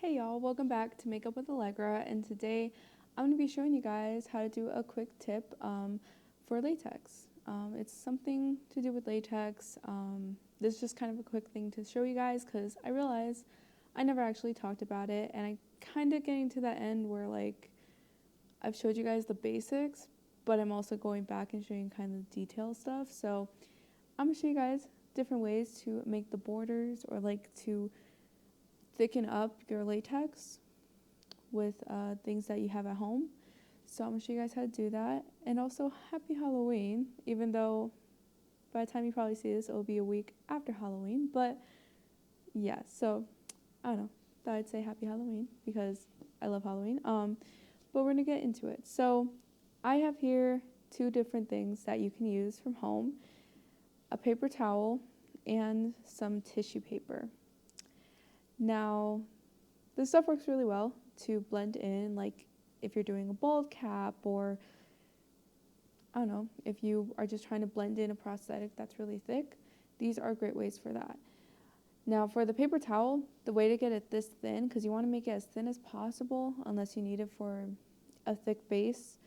Hey y'all, welcome back to Makeup with Allegra, and today I'm going to be showing you guys how to do a quick tip for latex. It's something to do with latex. This is just kind of a quick thing to show you guys because I realized I never actually talked about it, and I kind of getting to that end where like I've showed you guys the basics, but I'm also going back and showing kind of the detail stuff. So I'm going to show you guys different ways to make the borders or like to thicken up your latex with things that you have at home. So I'm going to show you guys how to do that. And also, happy Halloween, even though by the time you probably see this, it'll be a week after Halloween. But yeah, so I don't know. Thought I'd say happy Halloween because I love Halloween. But we're going to get into it. So I have here two different things that you can use from home: a paper towel and some tissue paper. Now, this stuff works really well to blend in, like if you're doing a bald cap, or I don't know, if you are just trying to blend in a prosthetic that's really thick. These are great ways for that. Now, for the paper towel, the way to get it this thin, because you want to make it as thin as possible unless you need it for a thick base.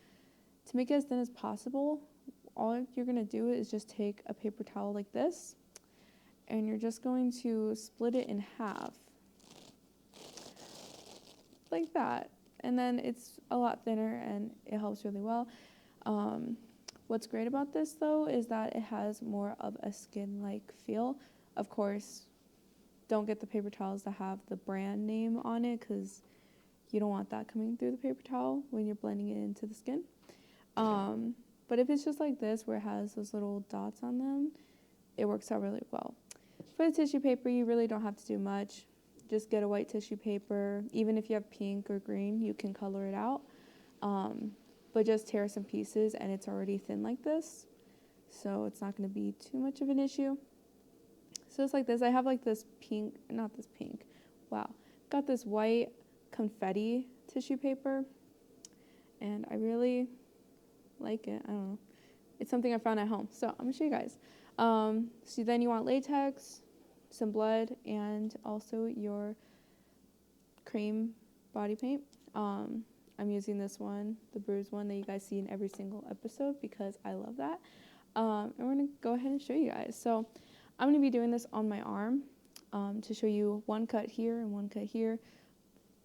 To make it as thin as possible, all you're going to do is just take a paper towel like this, and you're just going to split it in half. Like that, and then it's a lot thinner and it helps really well. What's great about this though is that it has more of a skin-like feel. Of course, don't get the paper towels that have the brand name on it because you don't want that coming through the paper towel when you're blending it into the skin. But if it's just like this where it has those little dots on them, it works out really well. For the tissue paper, you really don't have to do much. Just get a white tissue paper. Even if you have pink or green, you can color it out. But just tear some pieces and it's already thin like this. So it's not going to be too much of an issue. So it's like this. I have like this pink, not this pink. Wow. Got this white confetti tissue paper. And I really like it. I don't know. It's something I found at home. So I'm going to show you guys. So then you want latex, some blood, and also your cream body paint. I'm using this one, the bruised one that you guys see in every single episode because I love that. And we're going to go ahead and show you guys. So I'm going to be doing this on my arm to show you one cut here and one cut here,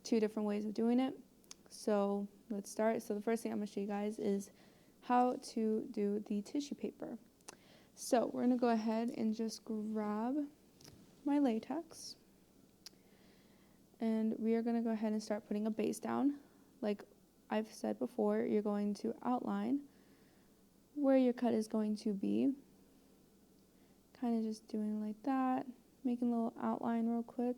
two different ways of doing it. So let's start. So the first thing I'm going to show you guys is how to do the tissue paper. So we're going to go ahead and just grab my latex, and we are going to go ahead and start putting a base down. Like I've said before, you're going to outline where your cut is going to be, kind of just doing like that, making a little outline real quick,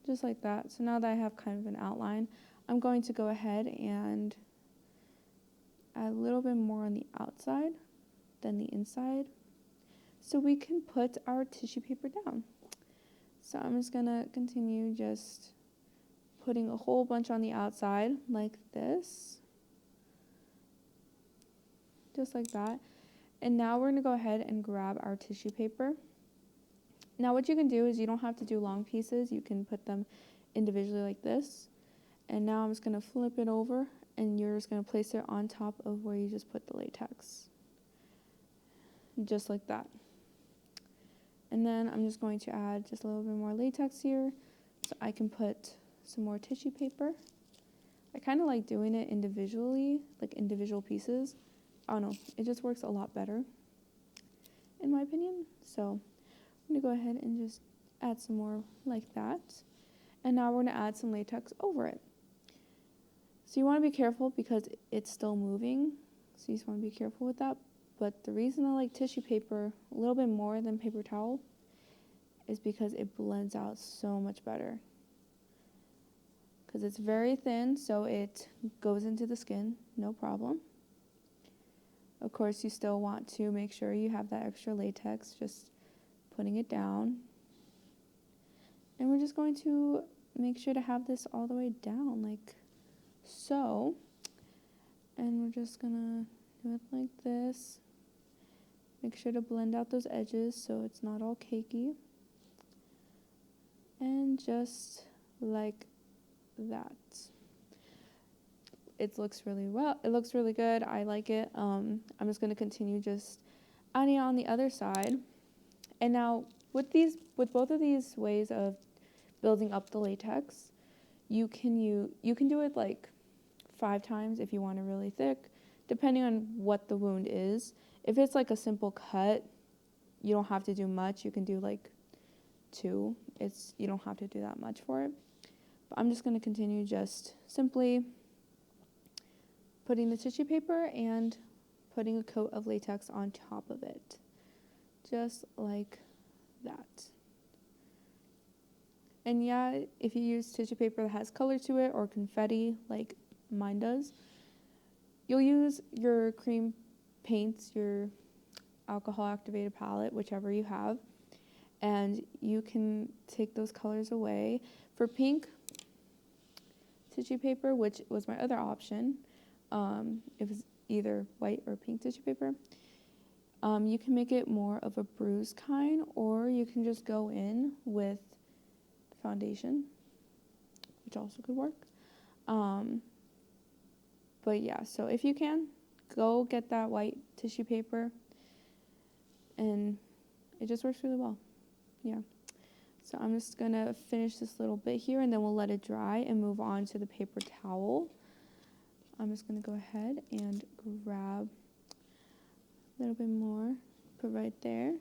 just like that. So now that I have kind of an outline, I'm going to go ahead and add a little bit more on the outside than the inside, so we can put our tissue paper down. So I'm just gonna continue just putting a whole bunch on the outside like this, just like that. And now we're gonna go ahead and grab our tissue paper. Now what you can do is you don't have to do long pieces. You can put them individually like this. And now I'm just gonna flip it over, and you're just gonna place it on top of where you just put the latex, just like that. And then I'm just going to add just a little bit more latex here so I can put some more tissue paper. I kind of like doing it individually, like individual pieces. I don't know, it just works a lot better in my opinion. So I'm going to go ahead and just add some more like that. And now we're going to add some latex over it. So you want to be careful because it's still moving. So you just want to be careful with that. But the reason I like tissue paper a little bit more than paper towel is because it blends out so much better. Because it's very thin, so it goes into the skin, no problem. Of course, you still want to make sure you have that extra latex, just putting it down. And we're just going to make sure to have this all the way down, like so. And we're just gonna do it like this. Make sure to blend out those edges so it's not all cakey. And just like that. It looks really well. It looks really good. I like it. I'm just going to continue just adding it on the other side. And now with both of these ways of building up the latex, you can do it like 5 times if you want it really thick, depending on what the wound is. If it's like a simple cut, you don't have to do much. You can do like 2. You don't have to do that much for it. But I'm just going to continue just simply putting the tissue paper and putting a coat of latex on top of it, just like that. And yeah, if you use tissue paper that has color to it or confetti like mine does, you'll use your cream paints, your alcohol activated palette, whichever you have, and you can take those colors away. For pink tissue paper, which was my other option, it was either white or pink tissue paper, you can make it more of a bruise kind, or you can just go in with foundation, which also could work. But yeah, so if you can, go get that white tissue paper, and it just works really well. Yeah. So I'm just going to finish this little bit here, and then we'll let it dry and move on to the paper towel. I'm just going to go ahead and grab a little bit more, put right there.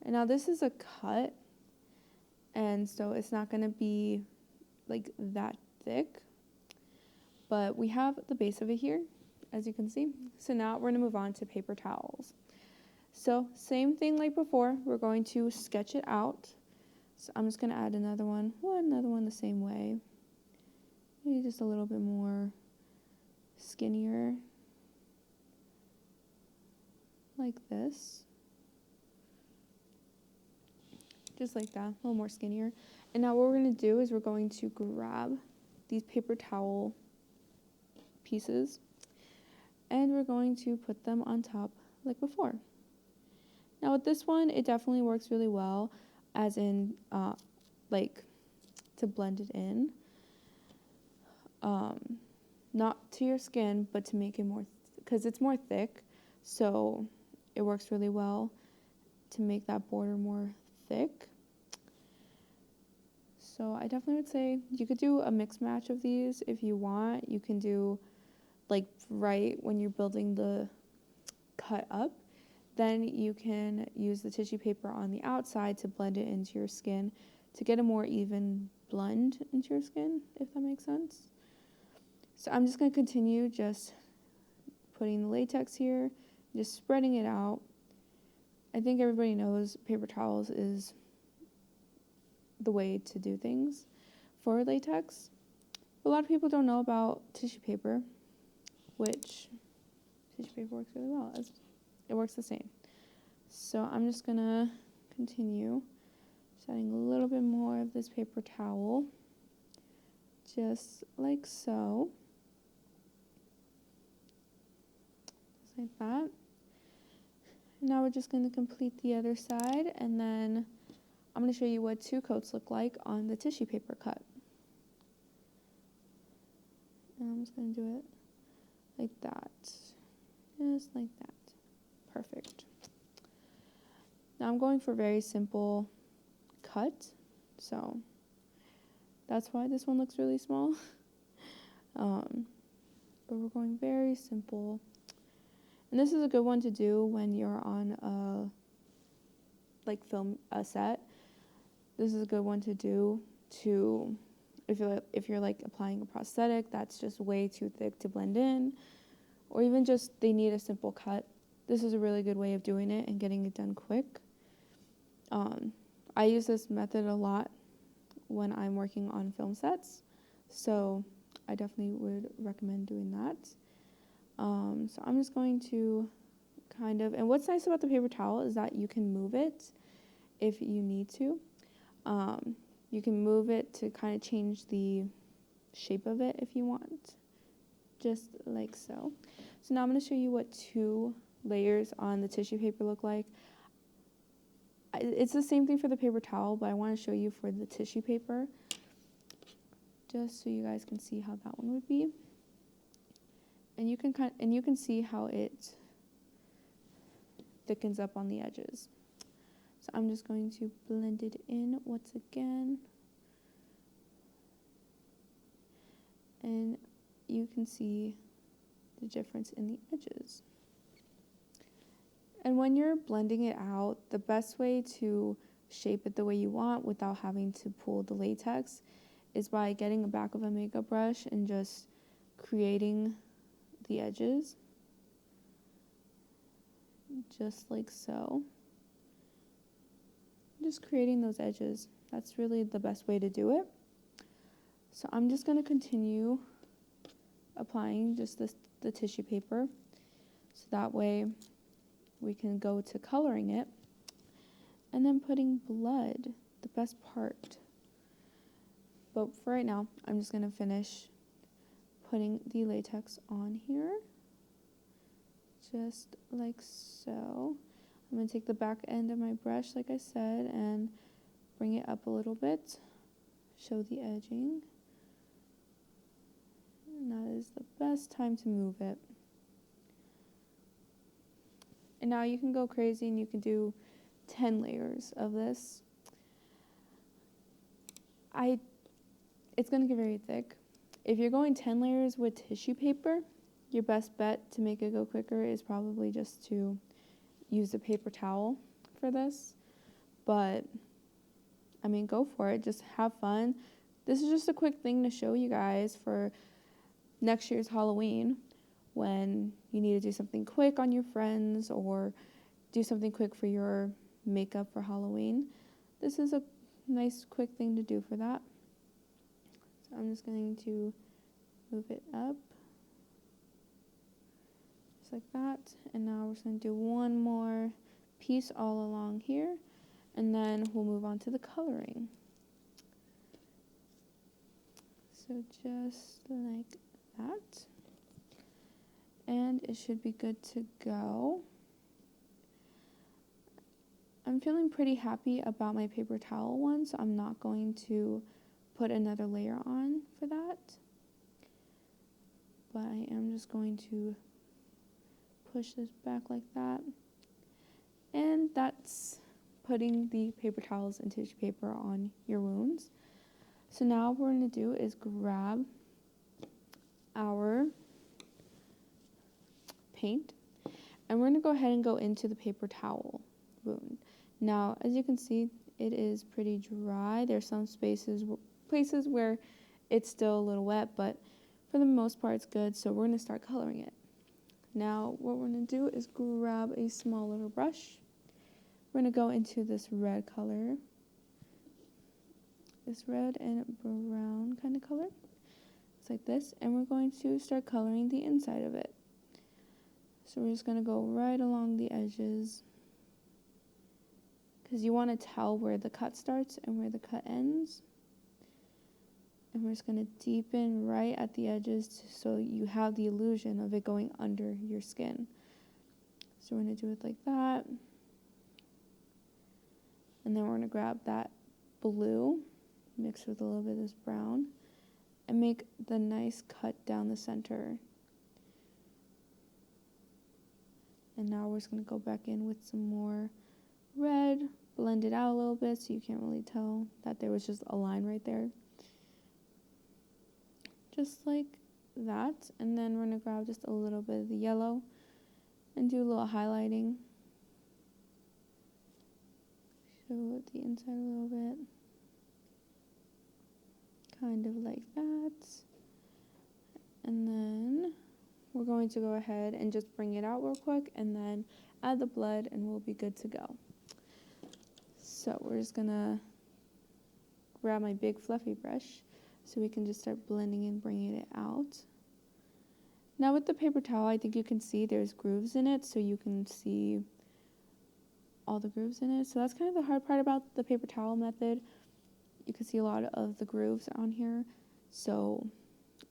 And now this is a cut, and so it's not going to be like that thick, but we have the base of it here, as you can see. So now we're going to move on to paper towels. So same thing like before, we're going to sketch it out. So I'm just going to add another one the same way. Maybe just a little bit more skinnier, like this. Just like that, a little more skinnier. And now what we're going to do is we're going to grab these paper towel pieces, and we're going to put them on top like before. Now with this one, it definitely works really well, as in like to blend it in. Not to your skin, but to make it more, because it's more thick, so it works really well to make that border more thick. So I definitely would say you could do a mix match of these if you want. You can do like right when you're building the cut up, then you can use the tissue paper on the outside to blend it into your skin to get a more even blend into your skin, if that makes sense. So I'm just going to continue just putting the latex here, just spreading it out. I think everybody knows paper towels is the way to do things for latex. But a lot of people don't know about tissue paper, which tissue paper works really well. It works the same. So I'm just going to continue just adding a little bit more of this paper towel, just like so. Just like that. And now we're just going to complete the other side, and then I'm going to show you what 2 coats look like on the tissue paper cut. And I'm just going to do it like that. Just like that. Perfect. Now I'm going for a very simple cut, so that's why this one looks really small. But we're going very simple. And this is a good one to do when you're on a set. This is a good one to do if you're like applying a prosthetic that's just way too thick to blend in, or even just they need a simple cut. This is a really good way of doing it and getting it done quick. I use this method a lot when I'm working on film sets, so I definitely would recommend doing that. So I'm just going to and what's nice about the paper towel is that you can move it if you need to. You can move it to kind of change the shape of it if you want, just like so. So now I'm going to show you what 2 layers on the tissue paper look like. It's the same thing for the paper towel, but I want to show you for the tissue paper, just so you guys can see how that one would be. And you can see how it thickens up on the edges. So I'm just going to blend it in once again. And you can see the difference in the edges. And when you're blending it out, the best way to shape it the way you want without having to pull the latex is by getting the back of a makeup brush and just creating the edges, just like so. Just creating those edges. That's really the best way to do it. So I'm just going to continue applying just the tissue paper, so that way we can go to coloring it. And then putting blood, the best part. But for right now, I'm just going to finish putting the latex on here, just like so. I'm going to take the back end of my brush, like I said, and bring it up a little bit, show the edging. And that is the best time to move it. And now you can go crazy and you can do 10 layers of this. It's going to get very thick. If you're going 10 layers with tissue paper, your best bet to make it go quicker is probably just to use a paper towel for this. But, I mean, go for it. Just have fun. This is just a quick thing to show you guys for next year's Halloween, when you need to do something quick on your friends or do something quick for your makeup for Halloween. This is a nice quick thing to do for that. So I'm just going to move it up, just like that. And now we're just going to do one more piece all along here, and then we'll move on to the coloring. So just like that. And it should be good to go. I'm feeling pretty happy about my paper towel one, so I'm not going to put another layer on for that. But I am just going to push this back like that. And that's putting the paper towels and tissue paper on your wounds. So now what we're going to do is grab our paint, and we're going to go ahead and go into the paper towel wound. Now, as you can see, it is pretty dry. There's some places where it's still a little wet, but for the most part it's good, so we're going to start coloring it. Now, what we're going to do is grab a small little brush. We're going to go into this red color, this red and brown kind of color. It's like this, and we're going to start coloring the inside of it. So we're just going to go right along the edges, because you want to tell where the cut starts and where the cut ends. And we're just going to deepen right at the edges so you have the illusion of it going under your skin. So we're going to do it like that. And then we're going to grab that blue, mixed with a little bit of this brown, and make the nice cut down the center. And now we're just going to go back in with some more red, blend it out a little bit so you can't really tell that there was just a line right there. Just like that. And then we're going to grab just a little bit of the yellow and do a little highlighting. Show the inside a little bit. Kind of like that. And then we're going to go ahead and just bring it out real quick and then add the blood and we'll be good to go. So we're just gonna grab my big fluffy brush so we can just start blending and bringing it out. Now with the paper towel, I think you can see there's grooves in it, so you can see all the grooves in it. So that's kind of the hard part about the paper towel method. You can see a lot of the grooves on here, so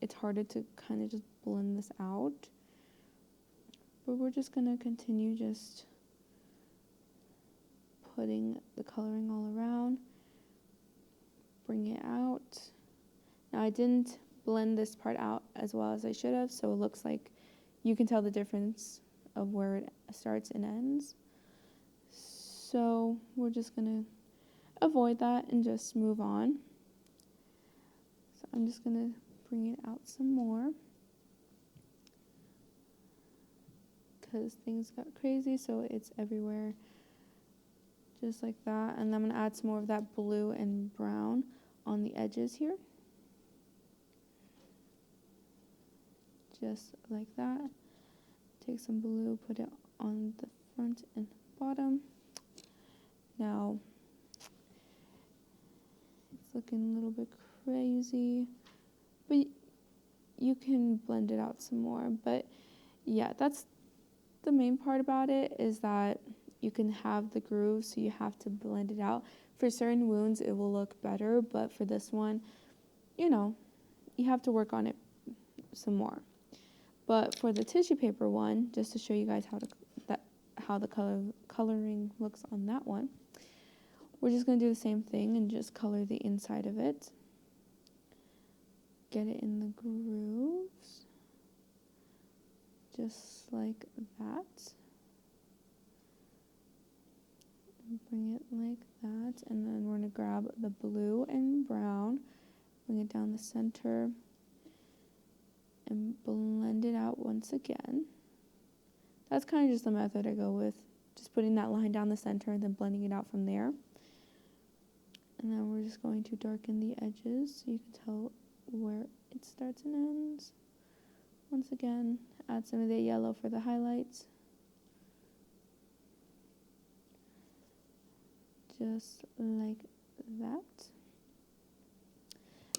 it's harder to kind of just blend this out. But we're just going to continue just putting the coloring all around. Bring it out. Now I didn't blend this part out as well as I should have, so it looks like you can tell the difference of where it starts and ends. So we're just gonna avoid that and just move on. So I'm just gonna bring it out some more because things got crazy, so it's everywhere, just like that. And I'm gonna add some more of that blue and brown on the edges here, just like that. Take some blue, put it on the front and bottom. Now it's looking a little bit crazy, but you can blend it out some more. But yeah, that's the main part about it, is that you can have the groove, so you have to blend it out. For certain wounds it will look better, but for this one, you know, you have to work on it some more. But for the tissue paper one, just to show you guys how the coloring looks on that one, we're just going to do the same thing and just color the inside of it. Get it in the grooves, just like that. And bring it like that, and then we're going to grab the blue and brown, bring it down the center, and blend it out once again. That's kind of just the method I go with, just putting that line down the center and then blending it out from there. And then we're just going to darken the edges so you can tell where it starts and ends. Once again, add some of the yellow for the highlights. Just like that.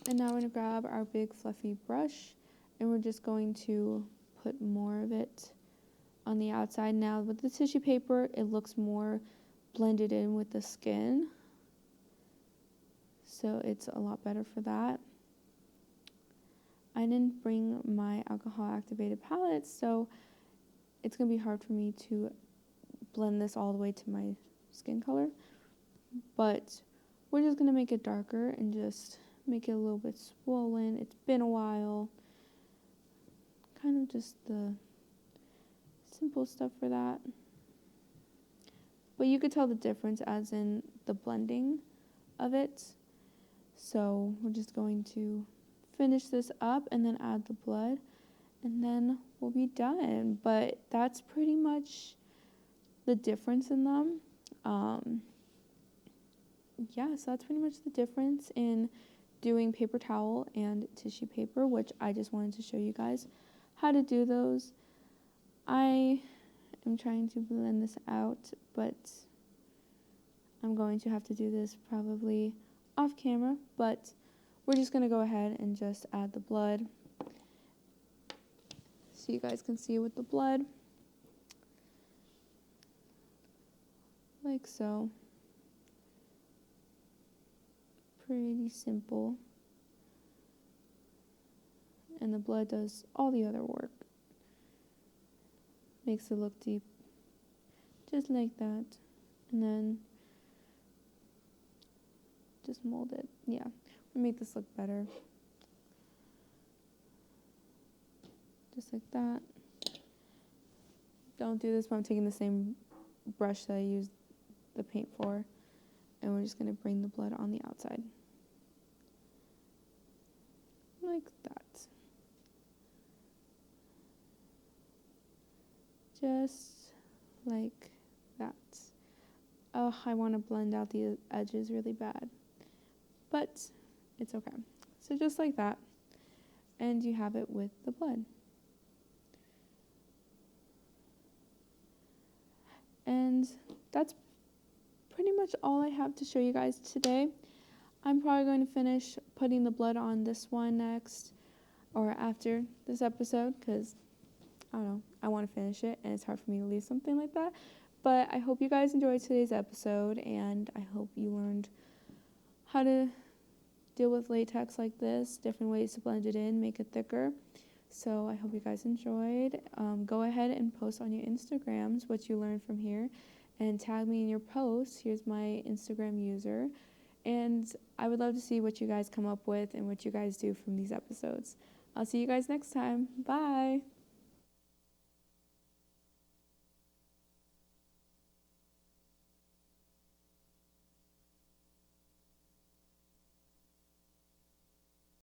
And now we're going to grab our big fluffy brush, and we're just going to put more of it on the outside. Now with the tissue paper, it looks more blended in with the skin, so it's a lot better for that. I didn't bring my alcohol activated palette, so it's going to be hard for me to blend this all the way to my skin color, but we're just going to make it darker and just make it a little bit swollen. It's been a while. Kind of just the simple stuff for that. But you could tell the difference as in the blending of it. So we're just going to finish this up and then add the blood, and then we'll be done. But that's pretty much the difference in them. Yeah, so that's pretty much the difference in doing paper towel and tissue paper, which I just wanted to show you guys how to do those. I am trying to blend this out, but I'm going to have to do this probably off camera, but we're just going to go ahead and just add the blood so you guys can see with the blood, like so. Pretty simple, and the blood does all the other work, makes it look deep, just like that. And then just mold it. Yeah, we'll make this look better, just like that. Don't do this, but I'm taking the same brush that I used the paint for, and we're just going to bring the blood on the outside, like that. Just like that. Oh, I want to blend out the edges really bad, but it's okay. So just like that, and you have it with the blood. And that's pretty much all I have to show you guys today. I'm probably going to finish putting the blood on this one next, or after this episode, because I don't know, I want to finish it, and it's hard for me to leave something like that. But I hope you guys enjoyed today's episode, and I hope you learned how to deal with latex like this, different ways to blend it in, make it thicker. So I hope you guys enjoyed. Go ahead and post on your Instagrams what you learned from here, and tag me in your posts. Here's my Instagram user. And I would love to see what you guys come up with and what you guys do from these episodes. I'll see you guys next time. Bye.